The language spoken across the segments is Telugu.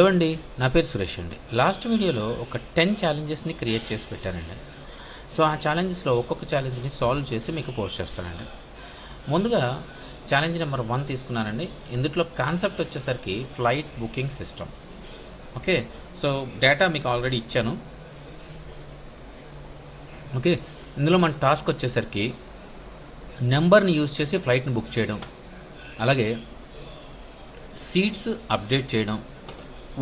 హలో అండి, నా పేరు సురేష్ అండి. లాస్ట్ వీడియోలో ఒక 10 ఛాలెంజెస్ని క్రియేట్ చేసి పెట్టానండి. సో ఆ ఛాలెంజెస్లో ఒక్కొక్క ఛాలెంజ్ని సాల్వ్ చేసి మీకు పోస్ట్ చేస్తానండి. ముందుగా ఛాలెంజ్ నెంబర్ 1 తీసుకున్నానండి. ఇందులో కాన్సెప్ట్ వచ్చేసరికి flight booking system. Okay, so data మీకు ఆల్రెడీ ఇచ్చాను. ఓకే, ఇందులో మన టాస్క్ వచ్చేసరికి నెంబర్ని యూజ్ చేసి ఫ్లైట్ని బుక్ చేయడం, అలాగే సీట్స్ అప్డేట్ చేయడం,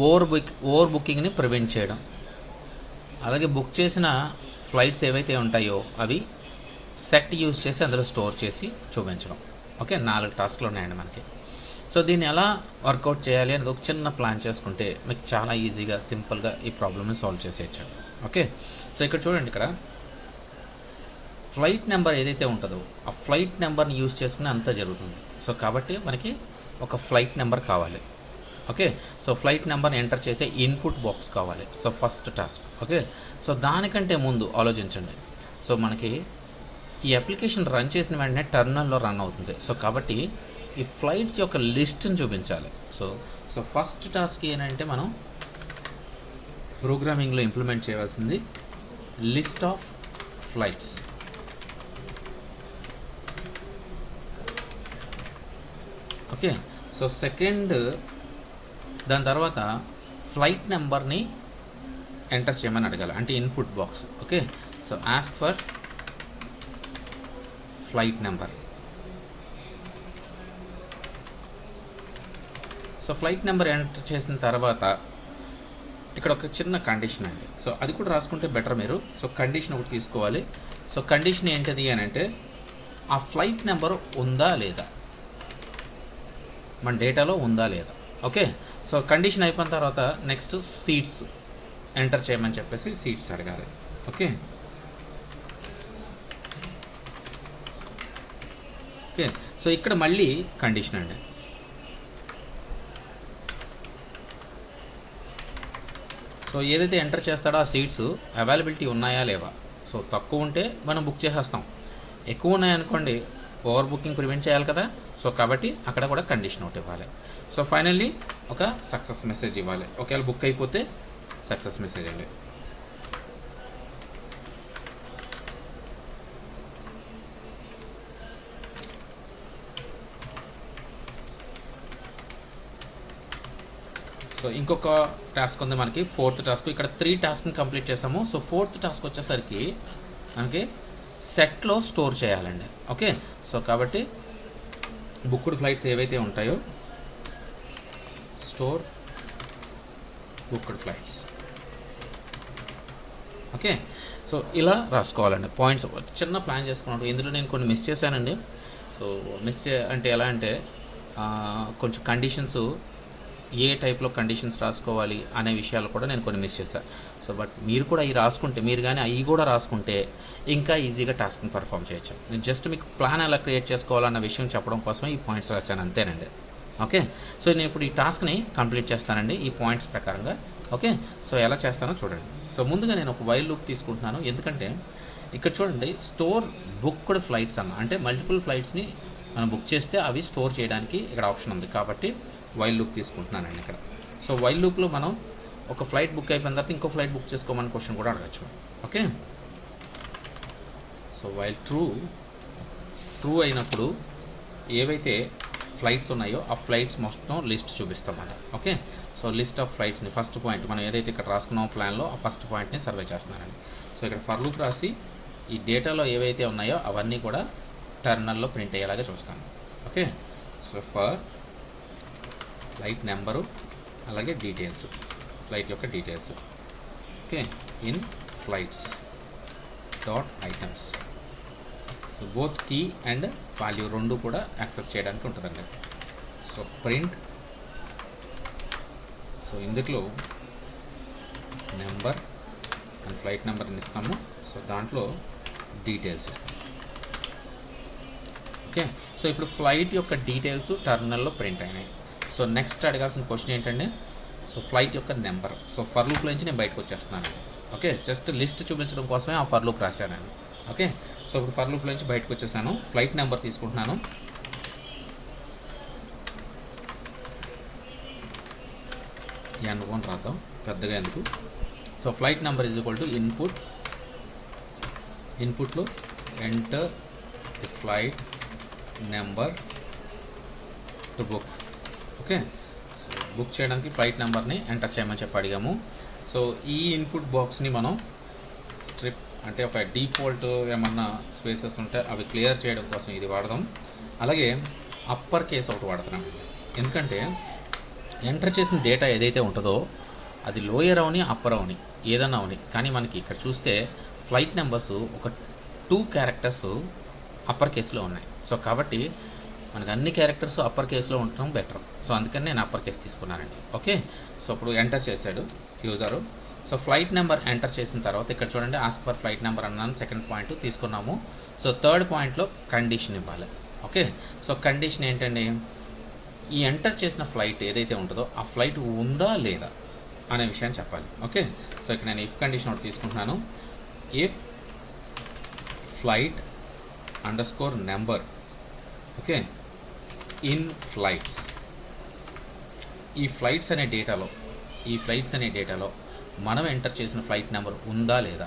ఓవర్ బుకింగ్ని ప్రివెంట్ చేయడం, అలాగే బుక్ చేసిన ఫ్లైట్స్ ఏవైతే ఉంటాయో అవి సెట్ యూజ్ చేసి అందులో స్టోర్ చేసి చూపించడం. ఓకే, 4 టాస్క్లు ఉన్నాయండి మనకి. సో దీన్ని ఎలా వర్కౌట్ చేయాలి అనేది ఒక చిన్న ప్లాన్ చేసుకుంటే మీకు చాలా ఈజీగా సింపుల్గా ఈ ప్రాబ్లమ్ని సాల్వ్ చేసేయచ్చు. ఓకే, సో ఇక్కడ చూడండి, ఇక్కడ ఫ్లైట్ నెంబర్ ఏదైతే ఉంటుందో ఆ ఫ్లైట్ నెంబర్ని యూజ్ చేసుకుని అంతా జరుగుతుంది. సో కాబట్టి మనకి ఒక ఫ్లైట్ నెంబర్ కావాలి. ఓకే, సో ఫ్లైట్ నెంబర్ని ఎంటర్ చేసే ఇన్పుట్ బాక్స్ కావాలి. So first task. Okay, so దానికంటే ముందు ఆలోచించండి. సో మనకి ఈ అప్లికేషన్ రన్ చేసిన వెంటనే టర్మినల్లో రన్ అవుతుంది. సో కాబట్టి ఈ ఫ్లైట్స్ యొక్క లిస్ట్ని చూపించాలి. సో ఫస్ట్ టాస్క్ ఏంటంటే మనం ప్రోగ్రామింగ్లో ఇంప్లిమెంట్ చేయవలసింది list of flights. Okay, so second దాని తర్వాత ఫ్లైట్ నెంబర్ని ఎంటర్ చేయమని అడగాలి, అంటే input box. Okay, so ask for flight number. So flight number enter చేసిన తర్వాత ఇక్కడ ఒక చిన్న కండిషన్ అండి. సో అది కూడా రాసుకుంటే బెటర్ మీరు. సో కండిషన్ ఒకటి తీసుకోవాలి. సో కండిషన్ ఏంటిది అని అంటే ఆ ఫ్లైట్ నెంబర్ ఉందా లేదా, మన డేటాలో ఉందా లేదా. ఓకే, సో కండిషన్ అయిపోయిన తర్వాత నెక్స్ట్ సీట్స్ ఎంటర్ చేయమని చెప్పేసి సీట్స్ అడగాలి. ఓకే, ఓకే, సో ఇక్కడ మళ్ళీ కండిషన్ అండి. సో ఏదైతే ఎంటర్ చేస్తాడో ఆ సీట్స్ అవైలబిలిటీ ఉన్నాయా లేవా. సో తక్కువ ఉంటే మనం బుక్ చేసేస్తాం, ఎక్కువ ఉన్నాయనుకోండి ఓవర్ బుకింగ్ ప్రివెంట్ చేయాలి కదా. సో కాబట్టి అక్కడ కూడా కండిషన్ ఒకటి ఇవ్వాలి. సో ఫైనల్లీ ఒక సక్సెస్ మెసేజ్ ఇవ్వాలి. ఒకవేళ బుక్ అయిపోతే సక్సెస్ మెసేజ్ అండి. సో ఇంకొక టాస్క్ ఉంది మనకి, 4th టాస్క్. ఇక్కడ 3 టాస్క్ని కంప్లీట్ చేసాము. సో 4th టాస్క్ వచ్చేసరికి మనకి సెట్లో స్టోర్ చేయాలండి. ఓకే, సో కాబట్టి బుక్డ్ ఫ్లైట్స్ ఏవైతే ఉంటాయో store booked flights. Okay, so ఇలా రాసుకోవాలండి పాయింట్స్. చిన్న ప్లాన్ చేసుకున్నాను. ఇందులో నేను కొన్ని మిస్ చేశానండి. సో అంటే ఎలా అంటే కొంచెం కండిషన్స్, ఏ టైప్లో కండిషన్స్ రాసుకోవాలి అనే విషయాలు కూడా నేను కొన్ని మిస్ చేశాను. సో బట్ మీరు కూడా అవి రాసుకుంటే, మీరు కానీ అవి కూడా రాసుకుంటే ఇంకా ఈజీగా టాస్క్ని పర్ఫామ్ చేయొచ్చు. నేను జస్ట్ మీకు ప్లాన్ ఎలా క్రియేట్ చేసుకోవాలన్న విషయం చెప్పడం కోసమే ఈ పాయింట్స్ రాశాను, అంతేనండి. ఓకే, సో నేను ఇప్పుడు ఈ టాస్క్ని కంప్లీట్ చేస్తానండి ఈ పాయింట్స్ ప్రకారంగా. ఓకే, సో ఎలా చేస్తానో చూడండి. సో ముందుగా నేను ఒక వైల్ లూప్ తీసుకుంటున్నాను, ఎందుకంటే ఇక్కడ చూడండి స్టోర్ బుక్డ్ ఫ్లైట్స్ అంటే మల్టిపుల్ ఫ్లైట్స్ని మనం బుక్ చేస్తే అవి స్టోర్ చేయడానికి ఇక్కడ ఆప్షన్ ఉంది. కాబట్టి వైల్ లూప్ తీసుకుంటున్నానండి ఇక్కడ. సో వైల్ లూప్లో మనం ఒక ఫ్లైట్ బుక్ అయిపోయిన తర్వాత ఇంకో ఫ్లైట్ బుక్ చేసుకోమని క్వశ్చన్ కూడా అడగచ్చు. ఓకే, సో వైల్ ట్రూ అయినప్పుడు ఏవైతే ఫ్లైట్స్ ఉన్నాయో ఆ ఫ్లైట్స్ మొత్తం లిస్ట్ చూపిస్తామని. ఓకే, సో లిస్ట్ ఆఫ్ ఫ్లైట్స్ని ఫస్ట్ పాయింట్ మనం ఏదైతే ఇక్కడ రాసుకున్నామో ప్లాన్లో ఆ ఫస్ట్ పాయింట్ని సర్వే చేస్తున్నానండి. సో ఇక్కడ ఫర్ లూప్ రాసి ఈ డేటాలో ఏవైతే ఉన్నాయో అవన్నీ కూడా టర్మినల్లో ప్రింట్ అయ్యేలాగా చూస్తాను. Okay, so for flight number అలాగే డీటెయిల్స్, ఫ్లైట్ యొక్క details. Okay, in flights dot items. So both key and value రెండు కూడా యాక్సెస్ చేయడానికి ఉంటుందండి. సో ప్రింట్, సో ఇందులో నెంబర్ అండ్ ఫ్లైట్ నెంబర్ని ఇస్తాము. సో దాంట్లో డీటెయిల్స్ ఇస్తాము. ఓకే, సో ఇప్పుడు ఫ్లైట్ యొక్క డీటెయిల్స్ టర్మినల్లో ప్రింట్ అయినాయి. సో నెక్స్ట్ అడగాల్సిన క్వశ్చన్ ఏంటంటే సో ఫ్లైట్ యొక్క నెంబర్. సో ఫర్ లూప్లో నుంచి నేను బయటకు వచ్చేస్తున్నాను. ఓకే, జస్ట్ లిస్ట్ చూపించడం కోసమే ఆ ఫర్ లూప్ రాశాను. ఓకే, సో ఇప్పుడు ఫర్ లూప్లో నుంచి బయటకు వచ్చేసాను. ఫ్లైట్ నెంబర్ తీసుకుంటున్నాను. N1 రాద్దాం పెద్దగా ఎందుకు. So flight number is equal to ఇన్పుట్లో enter the flight number to book. Okay, so book చేయడానికి ఫ్లైట్ నెంబర్ని ఎంటర్ చేయమని చెప్పి అడిగాము. సో ఈ ఇన్పుట్ బాక్స్ని మనం స్ట్రిప్ అంటే ఒక డిఫాల్ట్ ఏమన్నా స్పేసెస్ ఉంటే అవి క్లియర్ చేయడం కోసం ఇది వాడదాం. అలాగే అప్పర్ కేస్ ఒకటి వాడుతున్నాం, ఎందుకంటే ఎంటర్ చేసిన డేటా ఏదైతే ఉంటుందో అది లోయర్ అవని అప్పర్ అవని ఏదన్నా అవని, కానీ మనకి ఇక్కడ చూస్తే ఫ్లైట్ నెంబర్స్ ఒక 2 క్యారెక్టర్స్ అప్పర్ కేసులో ఉన్నాయి. సో కాబట్టి మనకు అన్ని క్యారెక్టర్స్ అప్పర్ కేసులో ఉండటం బెటర్. సో అందుకని నేను అప్పర్ కేస్ తీసుకున్నానండి. ఓకే, సో ఇప్పుడు ఎంటర్ చేశాడు user. So flight number enter చేసిన తర్వాత ఇక్కడ చూడండి ఆస్క్ ఫర్ ఫ్లైట్ నెంబర్ అన్నాను, సెకండ్ పాయింట్ తీసుకున్నాము. సో థర్డ్ పాయింట్లో కండిషన్ ఇవ్వాలి. ఓకే, సో కండిషన్ ఏంటండి, ఈ ఎంటర్ చేసిన ఫ్లైట్ ఏదైతే ఉంటుందో ఆ ఫ్లైట్ ఉందా లేదా అనే విషయాన్ని చెప్పాలి. ఓకే, సో ఇక్కడ నేను ఇఫ్ కండిషన్ ఒకటి తీసుకుంటున్నాను. If flight underscore number, okay, in flights, ఈ ఫ్లైట్స్ అనే డేటాలో మనం ఎంటర్ చేసిన ఫ్లైట్ నెంబర్ ఉందా లేదా.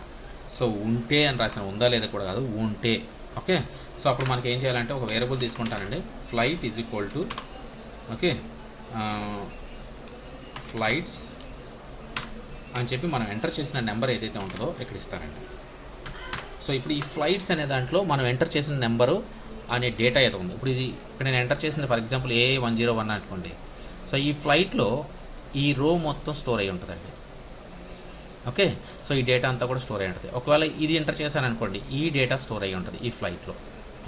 సో ఉంటే అని రాసిన, ఉందా లేదా కూడా కాదు, ఉంటే. ఓకే, సో అప్పుడు మనకి ఏం చేయాలంటే ఒక వేరియబుల్ తీసుకుంటానండి, flight is equal to okay flights అని చెప్పి మనం ఎంటర్ చేసిన నెంబర్ ఏదైతే ఉంటుందో ఇక్కడ ఇస్తానండి. సో ఇప్పుడు ఈ ఫ్లైట్స్ అనే దాంట్లో మనం ఎంటర్ చేసిన నెంబరు అనే డేటా ఏదో ఉంది. ఇప్పుడు ఇక్కడ నేను ఎంటర్ చేసింది ఫర్ ఎగ్జాంపుల్ A101 అనుకోండి. సో ఈ ఫ్లైట్లో ఈ రో మొత్తం స్టోర్ అయ్యి ఉంటుందండి. ఓకే, సో ఈ డేటా అంతా కూడా స్టోర్ అయ్యి ఉంటుంది. ఒకవేళ ఇది ఎంటర్ చేశాను అనుకోండి, ఈ డేటా స్టోర్ అయ్యి ఉంటుంది ఈ ఫ్లైట్లో.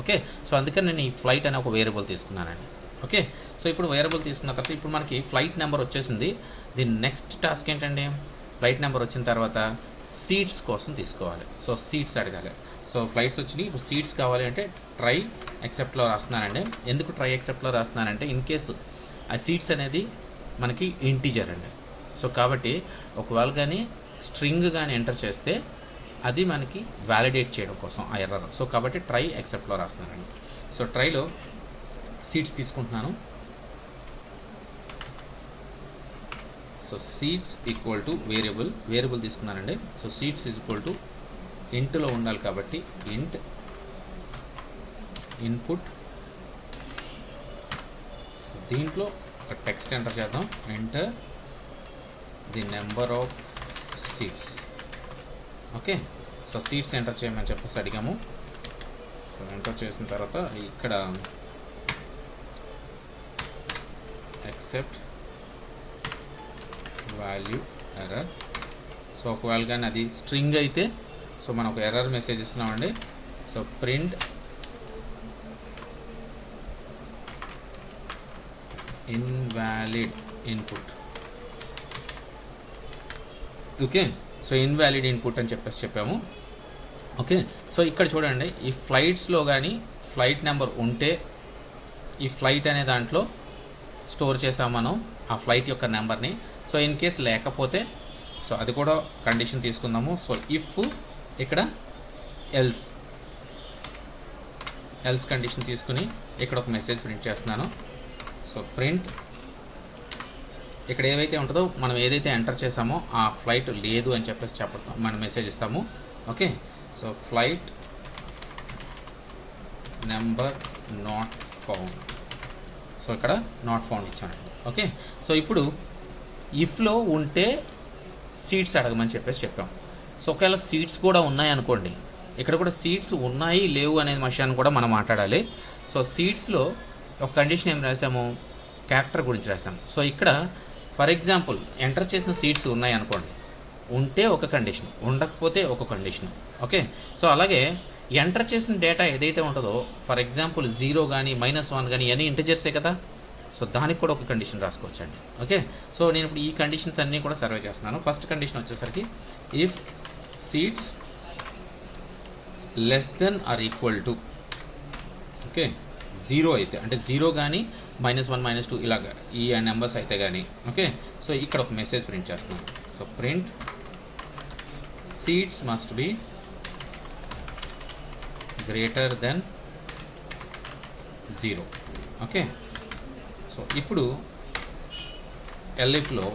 ఓకే, సో అందుకని నేను ఈ ఫ్లైట్ అనే ఒక వేరియబుల్ తీసుకున్నానండి. ఓకే, సో ఇప్పుడు వేరియబుల్ తీసుకున్న తర్వాత ఇప్పుడు మనకి ఫ్లైట్ నెంబర్ వచ్చేసింది. దీని నెక్స్ట్ టాస్క్ ఏంటండి, ఫ్లైట్ నెంబర్ వచ్చిన తర్వాత సీట్స్ కోసం తీసుకోవాలి. సో సీట్స్ అడగాలి. సో ఫ్లైట్స్ వచ్చినాయి, ఇప్పుడు సీట్స్ కావాలి అంటే ట్రై ఎక్సెప్ట్లో రాస్తున్నానండి. ఎందుకు ట్రై ఎక్సెప్ట్లో రాస్తున్నానంటే ఇన్ కేసు ఆ సీట్స్ అనేది మనకి ఇంటీజర్ అండి. సో కాబట్టి ఒకవేళ కానీ స్ట్రింగ్ కానీ ఎంటర్ చేస్తే అది మనకి వ్యాలిడేట్ చేయడం కోసం ఆ ఎర్రర్. సో కాబట్టి ట్రై ఎక్సెప్ట్లో రాస్తున్నానండి. సో ట్రైలో సీట్స్ తీసుకుంటున్నాను. So seats equal to variable తీసుకున్నానండి. సో సీట్స్ ఈక్వల్ టు ఇంట్లో ఉండాలి కాబట్టి ఇంట్ ఇన్పుట్. సో దీంట్లో ఒక టెక్స్ట్ ఎంటర్ చేద్దాం, enter the number of seats. Okay, so seats enter చేయమని చెప్పేసి అడిగాము. సో ఎంటర్ చేసిన తర్వాత ఇక్కడ accept value error. సో ఒకవేళ కానీ అది స్ట్రింగ్ అయితే సో మనం ఒక ఎర్రర్ మెసేజ్ ఇస్తున్నామండి. So print invalid input. Okay, so invalid input అని చెప్పాము. ఓకే, సో ఇక్కడ చూడండి ఈ ఫ్లైట్స్లో కానీ ఫ్లైట్ నెంబర్ ఉంటే ఈ ఫ్లైట్ అనే దాంట్లో స్టోర్ చేసాం మనం ఆ ఫ్లైట్ యొక్క నెంబర్ని. సో ఇన్ కేస్ లేకపోతే సో అది కూడా కండిషన్ తీసుకుందాము. సో ఇఫ్ ఇక్కడ ఎల్స్ కండిషన్ తీసుకుని ఇక్కడ ఒక మెసేజ్ ప్రింట్ చేస్తున్నాను. సో ప్రింట్ ఇక్కడ ఏవైతే ఉంటుందో మనం ఏదైతే ఎంటర్ చేసామో ఆ ఫ్లైట్ లేదు అని చెప్పేసి చెప్పడం మనం మెసేజ్ ఇస్తాము. Okay, so flight number not found. So ఇక్కడ నాట్ ఫౌండ్ ఇచ్చానండి. ఓకే, సో ఇప్పుడు ఇఫ్లో ఉంటే సీట్స్ అడగమని చెప్పాం. సో ఒకవేళ సీట్స్ కూడా ఉన్నాయనుకోండి, ఇక్కడ కూడా సీట్స్ ఉన్నాయి లేవు అనే విషయాన్ని కూడా మనం మాట్లాడాలి. సో సీట్స్లో ఒక కండిషన్ ఏం రాసాము, క్యారెక్టర్ గురించి రాసాము. సో ఇక్కడ ఫర్ ఎగ్జాంపుల్ ఎంటర్ చేసిన సీట్స్ ఉన్నాయి అనుకోండి, ఉంటే ఒక కండిషన్, ఉండకపోతే ఒక కండిషన్. ఓకే, సో అలాగే ఎంటర్ చేసిన డేటా ఏదైతే ఉంటుందో ఫర్ ఎగ్జాంపుల్ 0 కానీ -1 కానీ ఇవన్నీ ఇంటిజర్సే కదా. సో దానికి కూడా ఒక కండిషన్ రాసుకోవచ్చండి. ఓకే, సో నేను ఇప్పుడు ఈ కండిషన్స్ అన్నీ కూడా సర్వే చేస్తున్నాను. ఫస్ట్ కండిషన్ వచ్చేసరికి if seats less then or equal to okay 0 అయితే, అంటే 0 కానీ -1 -2 ఇలాగ ఈ నెంబర్స్ అయితే కానీ. ఓకే, సో ఇక్కడ ఒక మెసేజ్ ప్రింట్ చేస్తున్నాను. So print seats must be greater than 0. Okay, so ఇప్పుడు ఎల్ఇఫ్లో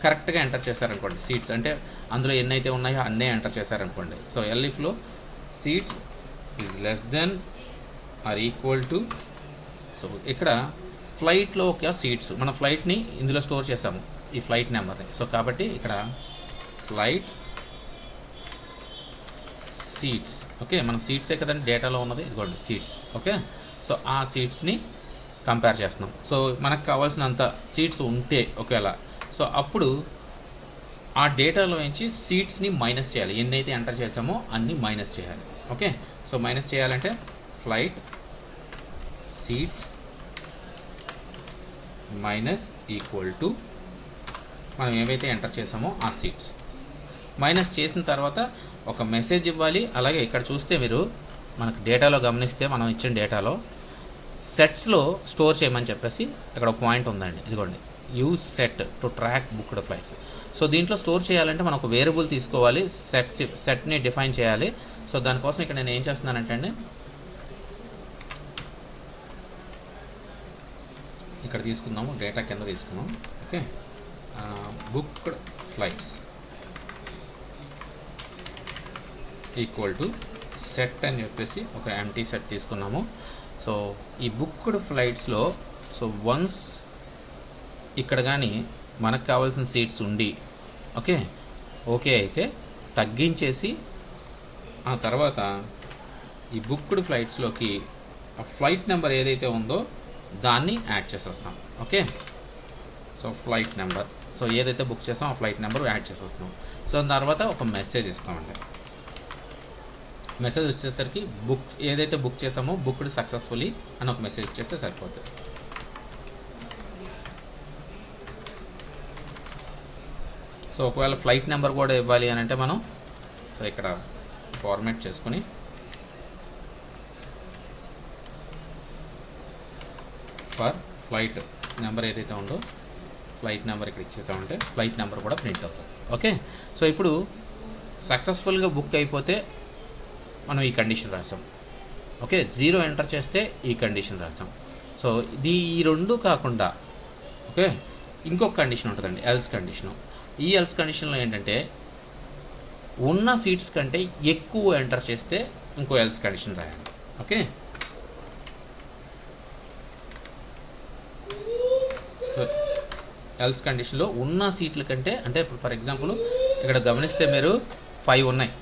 కరెక్ట్గా ఎంటర్ చేశారనుకోండి, సీట్స్ అంటే అందులో ఎన్నైతే ఉన్నాయో అన్నీ ఎంటర్ చేశారనుకోండి. సో ఎల్ఇఫ్లో seats is less then or equal to, so ఇక్కడ ఫ్లైట్లో ఒక సీట్స్, మన ఫ్లైట్ని ఇందులో స్టోర్ చేసాము ఈ ఫ్లైట్ నెంబర్ని. సో కాబట్టి ఇక్కడ ఫ్లైట్ సీట్స్, ఓకే, మనం సీట్సే కదండి డేటాలో ఉన్నది, ఇదిగోండి సీట్స్. ఓకే, సో ఆ సీట్స్ని కంపేర్ చేస్తున్నాం. సో మనకు కావాల్సినంత సీట్స్ ఉంటే ఒకవేళ, సో అప్పుడు ఆ డేటాలో నుంచి సీట్స్ని మైనస్ చేయాలి. ఎన్నైతే ఎంటర్ చేసామో అన్నీ మైనస్ చేయాలి. ఓకే, సో మైనస్ చేయాలంటే flight seats minus equal to మనం ఏవైతే ఎంటర్ చేసామో ఆ సీట్స్ మైనస్ చేసిన తర్వాత ఒక మెసేజ్ ఇవ్వాలి. అలాగే ఇక్కడ చూస్తే మీరు మనకు డేటాలో గమనిస్తే, మనం ఇచ్చిన డేటాలో సెట్స్లో స్టోర్ చేయమని చెప్పేసి ఇక్కడ ఒక పాయింట్ ఉందండి, ఇదిగోండి use set to track booked flights. So దీంట్లో స్టోర్ చేయాలంటే మనం ఒక వేరియబుల్ తీసుకోవాలి, సెట్ని డిఫైన్ చేయాలి. సో దానికోసం ఇక్కడ నేను ఏం చేస్తున్నానంటే అండి, ఇక్కడ తీసుకుందాము, డేటా కింద తీసుకున్నాం. Okay, booked flights equal to set అని చెప్పేసి ఒక ఎంటీ సెట్ తీసుకున్నాము. సో ఈ బుక్డ్ ఫ్లైట్స్లో సో వన్స్ ఇక్కడ కానీ మనకు కావాల్సిన సీట్స్ ఉండి ఓకే అయితే తగ్గించేసి ఆ తర్వాత ఈ బుక్డ్ ఫ్లైట్స్లోకి ఆ ఫ్లైట్ నెంబర్ ఏదైతే ఉందో దాన్ని యాడ్ చేసేస్తాం. Okay, so flight number, so ఏదైతే బుక్ చేస్తామో ఆ ఫ్లైట్ నెంబర్ యాడ్ చేసేస్తాం. సో తర్వాత ఒక మెసేజ్ ఇస్తామండి. మెసేజ్ వచ్చేసరికి బుక్ ఏదైతే బుక్ చేసామో బుక్డ్ సక్సెస్ఫుల్లీ అని ఒక మెసేజ్ ఇచ్చేస్తే సరిపోతుంది. సో ఒకవేళ ఫ్లైట్ నెంబర్ కూడా ఇవ్వాలి అని అంటే మనం సో ఇక్కడ ఫార్మాట్ చేసుకుని ఫర్ ఫ్లైట్ నెంబర్ ఏదైతే ఉందో ఫ్లైట్ నెంబర్ ఇక్కడ ఇచ్చేసామంటే ఫ్లైట్ నెంబర్ కూడా ప్రింట్ అవుతుంది. ఓకే, సో ఇప్పుడు సక్సెస్ఫుల్గా బుక్ అయిపోతే మనం ఈ కండిషన్ రాసాం. ఓకే, 0 ఎంటర్ చేస్తే ఈ కండిషన్ రాసాం. సో ఈ రెండు కాకుండా ఓకే ఇంకొక కండిషన్ ఉంటుందండి, ఎల్స్ కండిషను. ఈ ఎల్స్ కండిషన్లో ఏంటంటే ఉన్న సీట్స్ కంటే ఎక్కువ ఎంటర్ చేస్తే ఇంకో ఎల్స్ కండిషన్ రాయాలి. ఓకే, సో ఎల్స్ కండిషన్లో ఉన్న సీట్ల కంటే, అంటే ఫర్ ఎగ్జాంపుల్ ఇక్కడ గమనిస్తే మీరు 5 ఉన్నాయి.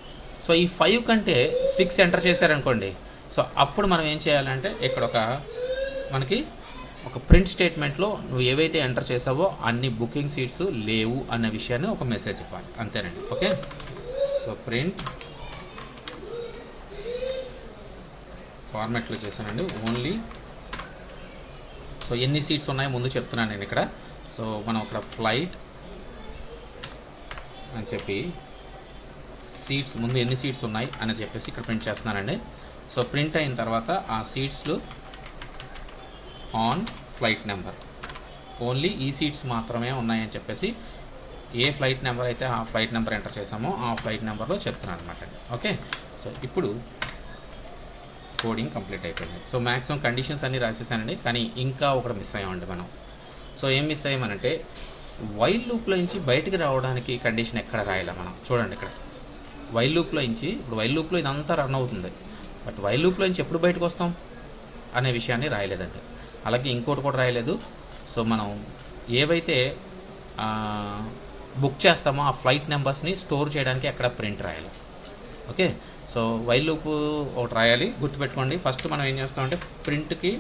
సో ఈ 5 కంటే 6 ఎంటర్ చేశారనుకోండి, సో అప్పుడు మనం ఏం చేయాలంటే ఇక్కడ మనకి ఒక ప్రింట్ స్టేట్మెంట్లో నువ్వు ఏవైతే ఎంటర్ చేసావో అన్ని బుకింగ్ సీట్స్ లేవు అన్న విషయాన్ని ఒక మెసేజ్ ఇవ్వాలి, అంతేనండి. ఓకే, సో ప్రింట్ ఫార్మాట్లో చేశానండి ఓన్లీ. సో ఎన్ని సీట్స్ ఉన్నాయో ముందు చెప్తున్నాను నేను ఇక్కడ. సో మనం అక్కడ ఫ్లైట్ అని చెప్పి సీట్స్ ముందు ఎన్ని సీట్స్ ఉన్నాయి అని చెప్పేసి ఇక్కడ ప్రింట్ చేస్తున్నానండి. సో ప్రింట్ అయిన తర్వాత ఆ సీట్స్లు ఆన్ ఫ్లైట్ నెంబర్, ఓన్లీ ఈ సీట్స్ మాత్రమే ఉన్నాయని చెప్పేసి ఏ ఫ్లైట్ నెంబర్ అయితే ఆ ఫ్లైట్ నెంబర్ ఎంటర్ చేసామో ఆ ఫ్లైట్ నెంబర్లో చెప్తున్నాను అనమాట అండి. ఓకే, సో ఇప్పుడు కోడింగ్ కంప్లీట్ అయిపోయింది. సో మ్యాక్సిమం కండిషన్స్ అన్నీ రాసేసానండి, కానీ ఇంకా ఒకటి మిస్ అయ్యామండి మనం. సో ఏం మిస్ అయ్యామనంటే వైల్ లూప్లో నుంచి బయటికి రావడానికి కండిషన్ ఎక్కడ రాయాలి మనం. చూడండి ఇక్కడ వైల్ లూప్లో నుంచి, ఇప్పుడు వైల్ లూప్లో ఇదంతా రన్ అవుతుంది, బట్ వైల్ లూప్లో నుంచి ఎప్పుడు బయటకు వస్తాం అనే విషయాన్ని రాయలేదండి. అలాగే ఇంకోటి కూడా రాయలేదు. సో మనం ఏవైతే బుక్ చేస్తామో ఆ ఫ్లైట్ నెంబర్స్ని స్టోర్ చేయడానికి అక్కడ ప్రింట్ రాయాలి. ఓకే, సో వైల్ లూప్ ఒకటి రాయాలి, గుర్తుపెట్టుకోండి. ఫస్ట్ మనం ఏం చేస్తామంటే ప్రింట్కి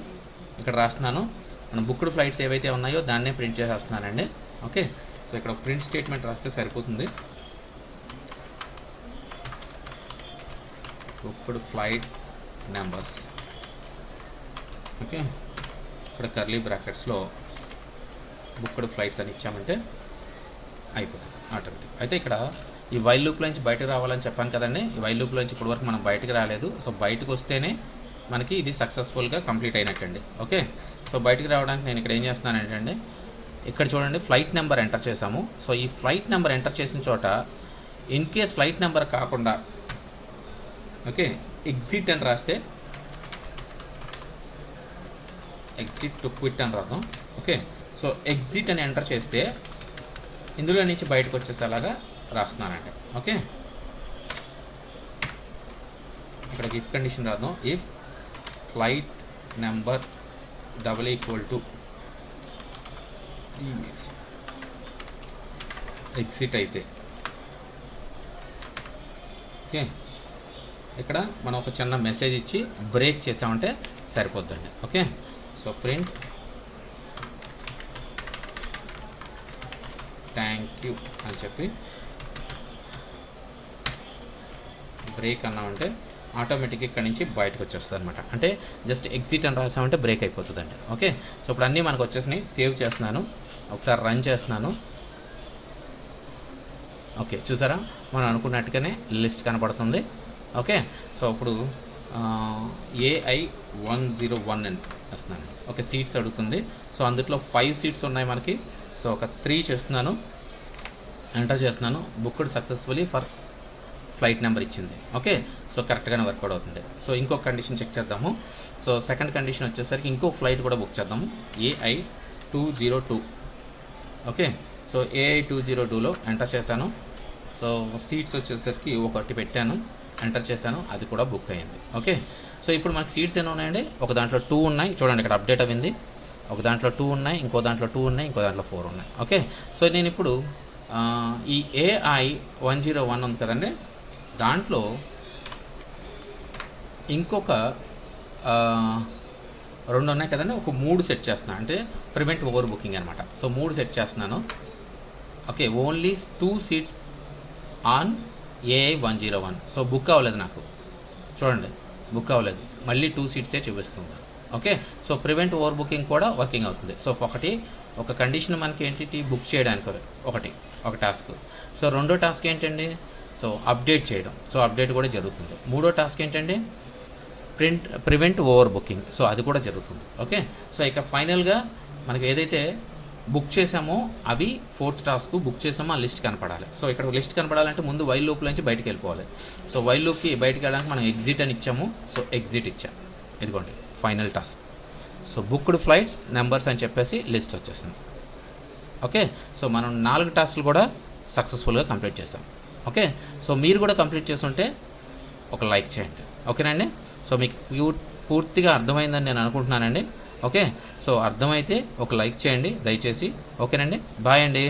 ఇక్కడ రాస్తున్నాను, మనం బుక్డ్ ఫ్లైట్స్ ఏవైతే ఉన్నాయో దాన్నే ప్రింట్ చేసేస్తున్నానండి. ఓకే, సో ఇక్కడ ప్రింట్ స్టేట్మెంట్ రాస్తే సరిపోతుంది. బుక్డ్ ఫ్లైట్ నెంబర్స్, ఓకే, ఇక్కడ కర్లీ బ్రాకెట్స్లో బుక్డ్ ఫ్లైట్స్ అని ఇచ్చామంటే అయిపోతుంది ఆటోమేటిక్. అయితే ఇక్కడ ఈ వైల్ లూప్లో నుంచి బయటకు రావాలని చెప్పాను కదండి. ఈ వైల్ లూప్లో నుంచి ఇప్పటివరకు మనం బయటకు రాలేదు. సో బయటకు వస్తేనే మనకి ఇది సక్సెస్ఫుల్గా కంప్లీట్ అయినట్టండి. ఓకే, సో బయటకు రావడానికి నేను ఇక్కడ ఏం చేస్తున్నానంటే అండి, ఇక్కడ చూడండి ఫ్లైట్ నెంబర్ ఎంటర్ చేసాము. సో ఈ ఫ్లైట్ నెంబర్ ఎంటర్ చేసిన చోట ఇన్ కేస్ ఫ్లైట్ నెంబర్ కాకుండా ఓకే ఎగ్జిట్ అని రాస్తే ఎగ్జిట్ టు క్విట్ అని రాద్దాం. ఓకే, సో ఎగ్జిట్ అని ఎంటర్ చేస్తే ఇందులో నుంచి బయటకు వచ్చేసేలాగా రాస్తున్నానండి. ఓకే, ఇక్కడ ఇఫ్ కండిషన్ రాద్దాం. ఇఫ్ ఫ్లైట్ నెంబర్ = ఎగ్జిట్ అయితే, ఓకే, ఇక్కడ మనం ఒక చిన్న మెసేజ్ ఇచ్చి బ్రేక్ చేసామంటే సరిపోద్దండి. Okay, so print thank you అని చెప్పి బ్రేక్ అన్నామంటే ఆటోమేటిక్గా ఇక్కడ నుంచి బయటకు వచ్చేస్తుంది అనమాట. అంటే జస్ట్ ఎగ్జిట్ అని రాసామంటే బ్రేక్ అయిపోతుందండి. ఓకే, సో ఇప్పుడు అన్నీ మనకు వచ్చేసినాయి. సేవ్ చేస్తున్నాను, ఒకసారి రన్ చేస్తున్నాను. ఓకే, చూసారా, మనం అనుకున్నట్టుగానే లిస్ట్ కనపడుతుంది. ఓకే, సో ఇప్పుడు AI101 అని వస్తున్నాను. ఓకే, సీట్స్ అడుగుతుంది. సో అందులో 5 సీట్స్ ఉన్నాయి మనకి. సో ఒక 3 చేస్తున్నాను, ఎంటర్ చేస్తున్నాను. Booked successfully for flight number ఇచ్చింది. ఓకే, సో కరెక్ట్గానే వర్కౌట్ అవుతుంది. సో ఇంకొక కండిషన్ చెక్ చేద్దాము. సో సెకండ్ కండిషన్ వచ్చేసరికి ఇంకో ఫ్లైట్ కూడా బుక్ చేద్దాము, AI202. ఓకే, సో AI202లో ఎంటర్ చేశాను. సో సీట్స్ వచ్చేసరికి ఒకటి పెట్టాను, ఎంటర్ చేశాను, అది కూడా బుక్ అయ్యింది. ఓకే, సో ఇప్పుడు మనకి సీట్స్ ఎన్ని ఉన్నాయండి? ఒక దాంట్లో 2 ఉన్నాయి, చూడండి ఇక్కడ అప్డేట్ అయింది. ఒక దాంట్లో 2 ఉన్నాయి, ఇంకో దాంట్లో 2 ఉన్నాయి, ఇంకో దాంట్లో 4 ఉన్నాయి. ఓకే, సో నేను ఇప్పుడు ఈ AI101 ఉంది కదండి, దాంట్లో ఇంకొక 2 ఉన్నాయి కదండి, ఒక 3 సెట్ చేస్తున్నాను. అంటే ప్రివెంట్ ఓవర్ బుకింగ్ అనమాట. సో 3 సెట్ చేస్తున్నాను. Okay, only 2 seats on AI101. So book అవ్వలేదు నాకు, చూడండి బుక్ అవ్వలేదు, మళ్ళీ 2 సీట్సే చూపిస్తుంది. Okay, so prevent over booking కూడా వర్కింగ్ అవుతుంది. సో ఒక కండిషన్ మనకి ఏంటి, బుక్ చేయడానికి ఒక టాస్క్. సో రెండో టాస్క్ ఏంటండి, సో అప్డేట్ చేయడం. సో అప్డేట్ కూడా జరుగుతుంది. మూడో టాస్క్ ఏంటండి, ప్రివెంట్ ఓవర్ బుకింగ్. సో అది కూడా జరుగుతుంది. ఓకే, సో ఇక ఫైనల్గా మనకి ఏదైతే బుక్ చేసామో అవి 4th టాస్క్ బుక్ చేసామో ఆ లిస్ట్ కనపడాలి. సో ఇక్కడ లిస్ట్ కనపడాలంటే ముందు వైల్ లూప్ నుంచి బయటికి వెళ్ళిపోవాలి. సో వైల్ లూప్కి బయటికి వెళ్ళడానికి మనం ఎగ్జిట్ అని ఇచ్చాము. సో ఎగ్జిట్ ఇచ్చాము, ఇదిగోండి final task. So booked flights numbers అని చెప్పేసి లిస్ట్ వచ్చేసింది. ఓకే, సో మనం 4 టాస్క్లు కూడా సక్సెస్ఫుల్గా కంప్లీట్ చేసాం. ఓకే, సో మీరు కూడా కంప్లీట్ చేస్తుంటే ఒక లైక్ చేయండి. ఓకేనండి, సో మీకు పూర్తిగా అర్థమైందని నేను అనుకుంటున్నానండి. ఓకే, సో అర్థమైతే ఒక లైక్ చేయండి దయచేసి. ఓకేనండి, బాయ్ అండి.